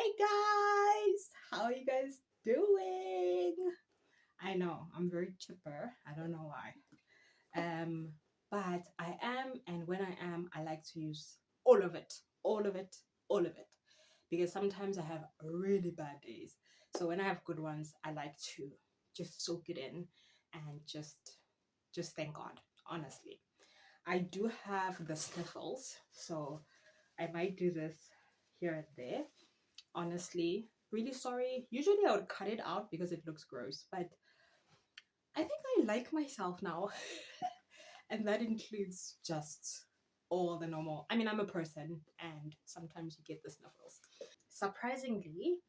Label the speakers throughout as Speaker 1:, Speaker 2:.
Speaker 1: Hi guys, how are you guys doing? I know I'm very chipper. I don't know why. Um, but I am, and when I am, I like to use all of it, all of it, all of it, because sometimes I have really bad days. So when I have good ones, I like to just soak it in and just thank God. Honestly, I do have the sniffles, so I might do this here and there. Honestly, really sorry. Usually I would cut it out because it looks gross, but I think I like myself now. And that includes just all the normal. I mean, I'm a person and sometimes you get the snuffles. Surprisingly,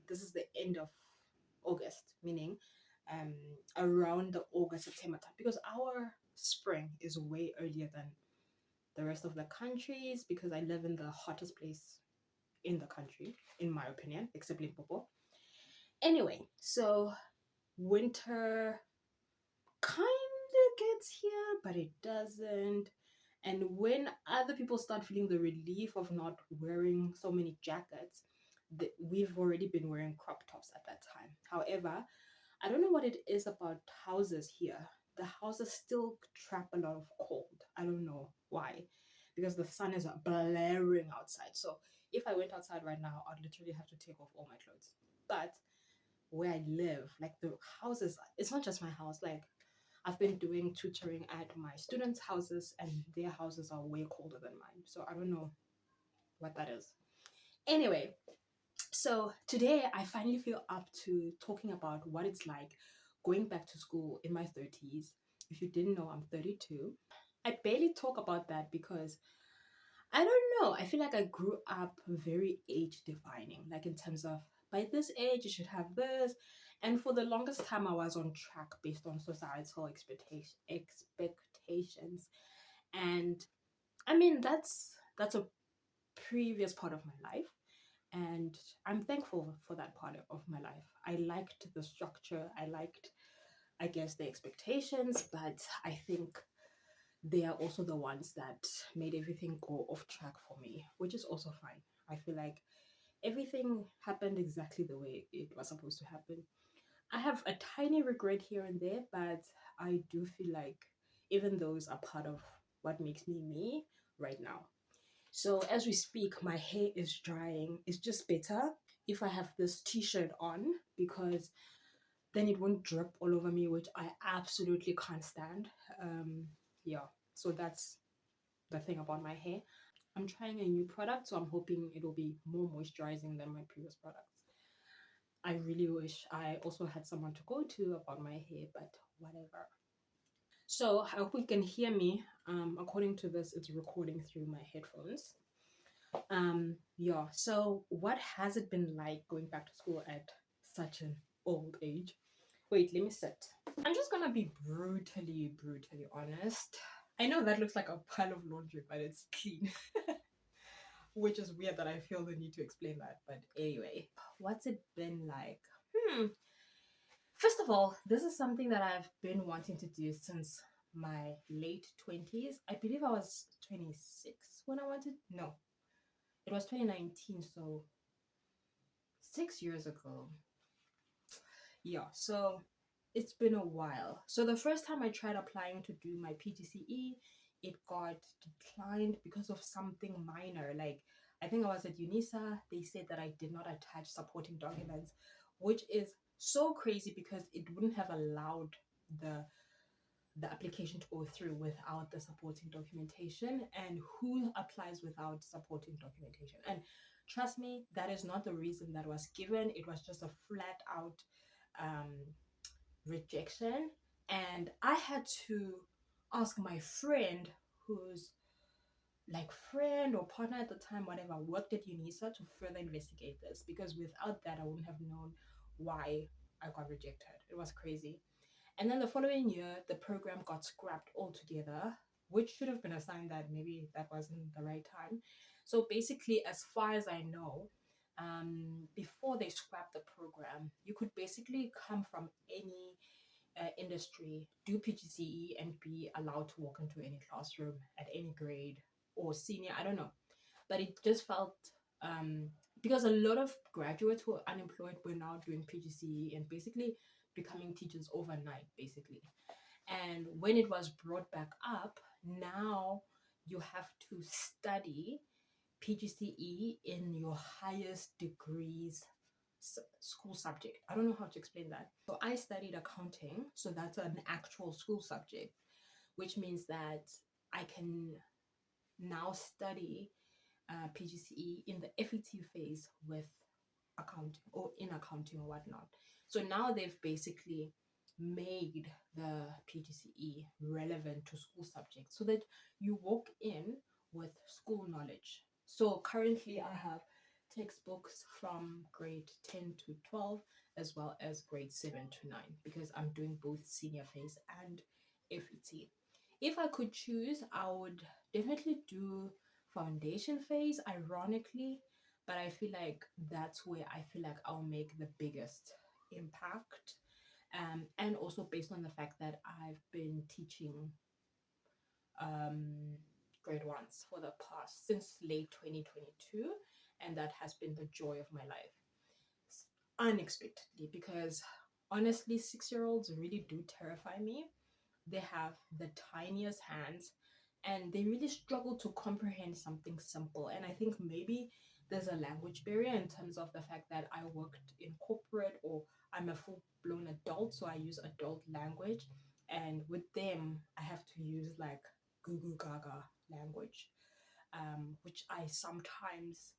Speaker 1: this is the end of August, meaning um, around the August September time, because our spring is way earlier than the rest of the countries because I live in the hottest place in the country, in my opinion, except Limpopo. Anyway, so winter kind of gets here, but it doesn't. And when other people start feeling the relief of not wearing so many jackets, we've already been wearing crop tops at that time. However, I don't know what it is about houses here. The houses still trap a lot of cold. I don't know why, because the sun is blaring outside. So if I went outside right now, I'd literally have to take off all my clothes. But where I live, like the houses, it's not just my house. Like I've been doing tutoring at my students' houses, and their houses are way colder than mine. So I don't know what that is. Anyway, so today I finally feel up to talking about what it's like going back to school in my 30s. If you didn't know, I'm 32. I barely talk about that because I don't know. I feel like I grew up very age defining, like in terms of by this age you should have this. And for the longest time I was on track based on societal expectations. And I mean that's a previous part of my life. And I'm thankful for that part of my life. I liked the structure, I liked, I guess, the expectations, but I think they are also the ones that made everything go off track for me, which is also fine. I feel like everything happened exactly the way it was supposed to happen. I have a tiny regret here and there, but I do feel like even those are part of what makes me me right now. So as we speak, my hair is drying. It's just better if I have this t-shirt on because then it won't drip all over me, which I absolutely can't stand. Yeah, so that's the thing about my hair. I'm trying a new product, so I'm hoping it'll be more moisturizing than my previous products. I really wish I also had someone to go to about my hair, but whatever. So I hope you can hear me. According to this, it's recording through my headphones. Yeah, so what has it been like going back to school at such an old age? Wait, let me sit. I'm just gonna be brutally honest. I know that looks like a pile of laundry, but it's clean. Which is weird that I feel the need to explain that. But anyway, what's it been like? Hmm. First of all, this is something that I've been wanting to do since my late 20s. I believe I was 26 when I wanted. No, it was 2019, so 6 years ago. Yeah, so it's been a while. So the first time I tried applying to do my PGCE, it got declined because of something minor. Like I think I was at UNISA, they said that I did not attach supporting documents, which is so crazy because it wouldn't have allowed the the application to go through without the supporting documentation. And who applies without supporting documentation? And trust me, that is not the reason that was given. It was just a flat out um, rejection. And I had to ask my friend, who's like friend or partner at the time, whatever, worked at UNISA, to further investigate this, because without that I wouldn't have known why I got rejected. It was crazy. And then the following year, the program got scrapped altogether, which should have been a sign that maybe that wasn't the right time. So basically, as far as I know, before they scrapped the program, you could basically come from any industry, do PGCE, and be allowed to walk into any classroom at any grade or senior, I don't know. But it just felt because a lot of graduates who are unemployed were now doing PGCE and basically becoming teachers overnight, basically. And when it was brought back up, now you have to study PGCE in your highest degrees school subject. I don't know how to explain that. So I studied accounting, so that's an actual school subject, which means that I can now study PGCE in the FET phase with accounting or in accounting or whatnot. So now they've basically made the PGCE relevant to school subjects so that you walk in with school knowledge. So currently I have textbooks from grade 10 to 12 as well as grade 7 to 9 because I'm doing both senior phase and FET. If I could choose, I would definitely do foundation phase, ironically, but I feel like that's where I feel like I'll make the biggest impact. And also based on the fact that I've been teaching um, grade ones for the past since late 2022, and that has been the joy of my life unexpectedly because honestly, 6 year olds really do terrify me. They have the tiniest hands and they really struggle to comprehend something simple. And I think maybe there's a language barrier in terms of the fact that I worked in corporate or I'm a full blown adult, so I use adult language. And with them, I have to use like goo goo gaga language, which I sometimes,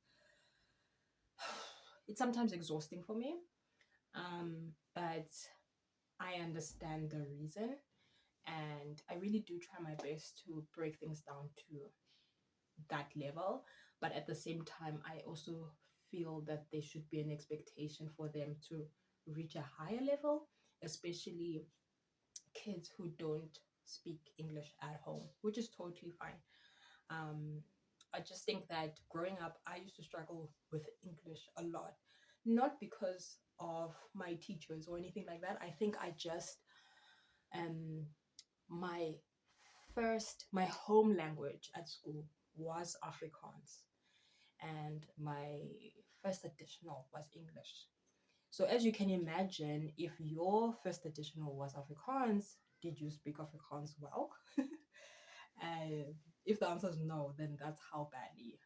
Speaker 1: it's sometimes exhausting for me. But I understand the reason and I really do try my best to break things down to that level. But at the same time, I also feel that there should be an expectation for them to reach a higher level, especially kids who don't speak English at home, which is totally fine. Um, I just think that growing up, I used to struggle with English a lot, not because of my teachers or anything like that. I think I just um my my home language at school was Afrikaans, and my first additional was English. So, as you can imagine, if your first additional was Afrikaans, did you speak Afrikaans well? And if the answer is no, then that's how badly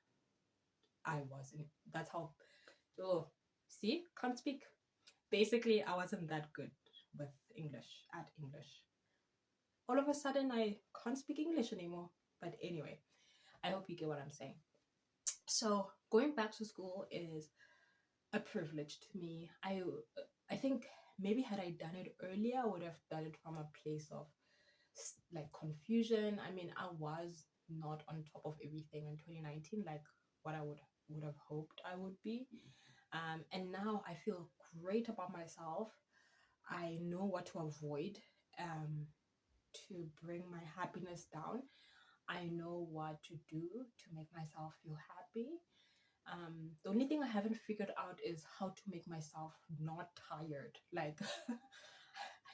Speaker 1: I wasn't. That's how, oh, see, can't speak. Basically, I wasn't that good with English at English. All of a sudden, I can't speak English anymore. But anyway, I hope you get what I'm saying. So going back to school is a privilege to me. I think maybe had I done it earlier, I would have done it from a place of like confusion. I mean, I was not on top of everything in 2019, like what I would have hoped I would be. And now I feel great about myself. I know what to avoid to bring my happiness down. I know what to do to make myself feel happy. The only thing I haven't figured out is how to make myself not tired. Like,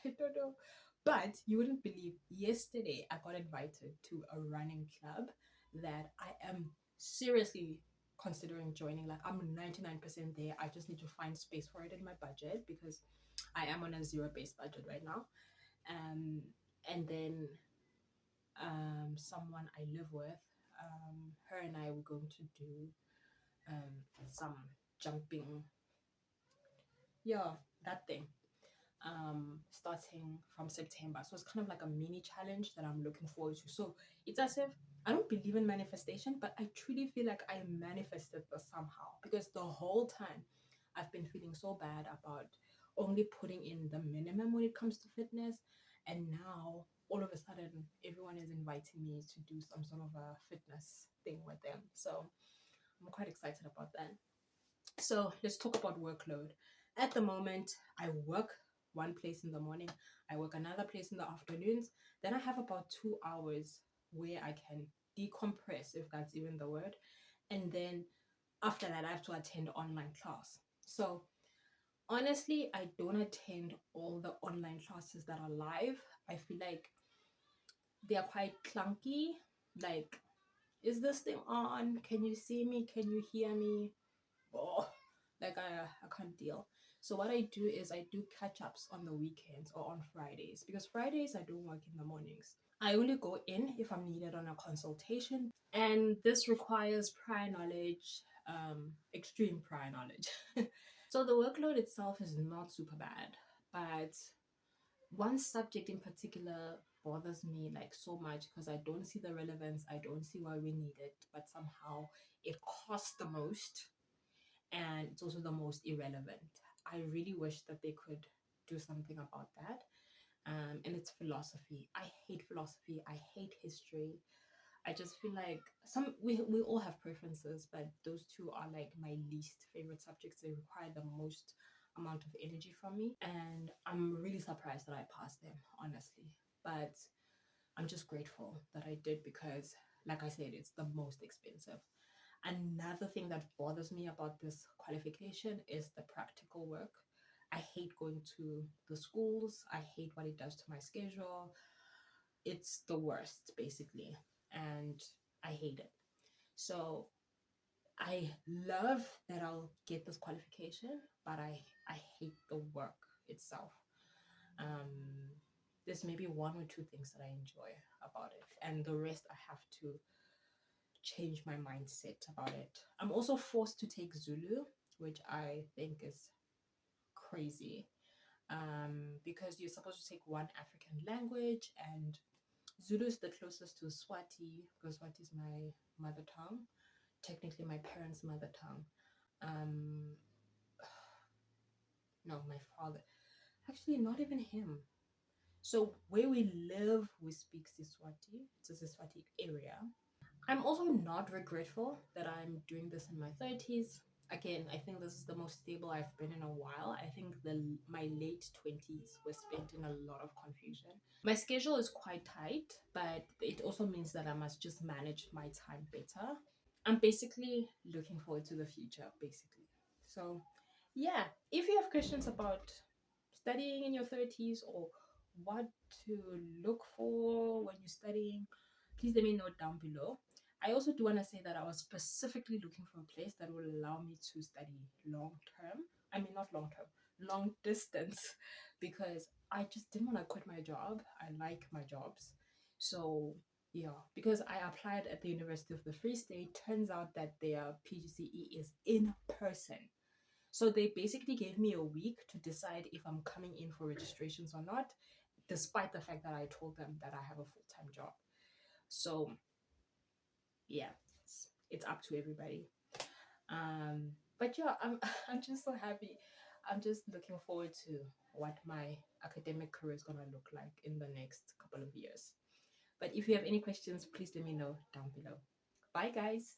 Speaker 1: I don't know. But you wouldn't believe, yesterday I got invited to a running club that I am seriously considering joining. Like, I'm 99% there. I just need to find space for it in my budget because I am on a zero-based budget right now. Um, and then someone I live with, her and I were going to do some jumping, yeah, that thing, starting from September. So it's kind of like a mini challenge that I'm looking forward to. So it's as if I don't believe in manifestation, but I truly feel like I manifested this somehow because the whole time I've been feeling so bad about only putting in the minimum when it comes to fitness. And now all of a sudden, everyone is inviting me to do some sort of a fitness thing with them. So I'm quite excited about that. So let's talk about workload. At the moment, I work one place in the morning, I work another place in the afternoons. Then I have about 2 hours where I can decompress, if that's even the word. And then after that, I have to attend online class. So honestly, I don't attend all the online classes that are live. I feel like they are quite clunky. Like, is this thing on? Can you see me? Can you hear me? Oh, Like I can't deal. So what I do is I do catch ups on the weekends or on Fridays, because Fridays I don't work in the mornings. I only go in if I'm needed on a consultation, and this requires prior knowledge, extreme prior knowledge. So the workload itself is not super bad, but one subject in particular bothers me like so much because I don't see the relevance, I don't see why we need it, but somehow it costs the most and it's also the most irrelevant. I really wish that they could do something about that. And it's philosophy. I hate philosophy. I hate history. I just feel like we all have preferences, but those two are like my least favorite subjects. They require the most amount of energy from me, and I'm really surprised that I passed them, honestly. But I'm just grateful that I did because, like I said, it's the most expensive. Another thing that bothers me about this qualification is the practical work. I hate going to the schools. I hate what it does to my schedule. It's the worst, basically. And I hate it. So I love that I'll get this qualification, but I hate the work itself. Um, there's maybe one or two things that I enjoy about it, and the rest I have to change my mindset about it. I'm also forced to take Zulu, which I think is crazy, because you're supposed to take one African language, and Zulu is the closest to Swati because Swati is my mother tongue, technically my parents' mother tongue. Um, no, my father. Actually, not even him. So where we live, we speak Siswati. It's a Siswati area. I'm also not regretful that I'm doing this in my 30s. Again, I think this is the most stable I've been in a while. I think my late 20s were spent in a lot of confusion. My schedule is quite tight, but it also means that I must just manage my time better. I'm basically looking forward to the future, basically. So, yeah, if you have questions about studying in your 30s or what to look for when you're studying, please let me know down below. I also do want to say that I was specifically looking for a place that will allow me to study long term. I mean, not long term, long distance, because I just didn't want to quit my job. I like my jobs. So, yeah, because I applied at the University of the Free State, turns out that their PGCE is in person. So they basically gave me a week to decide if I'm coming in for registrations or not, despite the fact that I told them that I have a full-time job. So yeah, it's up to everybody. But yeah, I'm I'm just so happy. I'm just looking forward to what my academic career is gonna look like in the next couple of years. But if you have any questions, please let me know down below. Bye guys.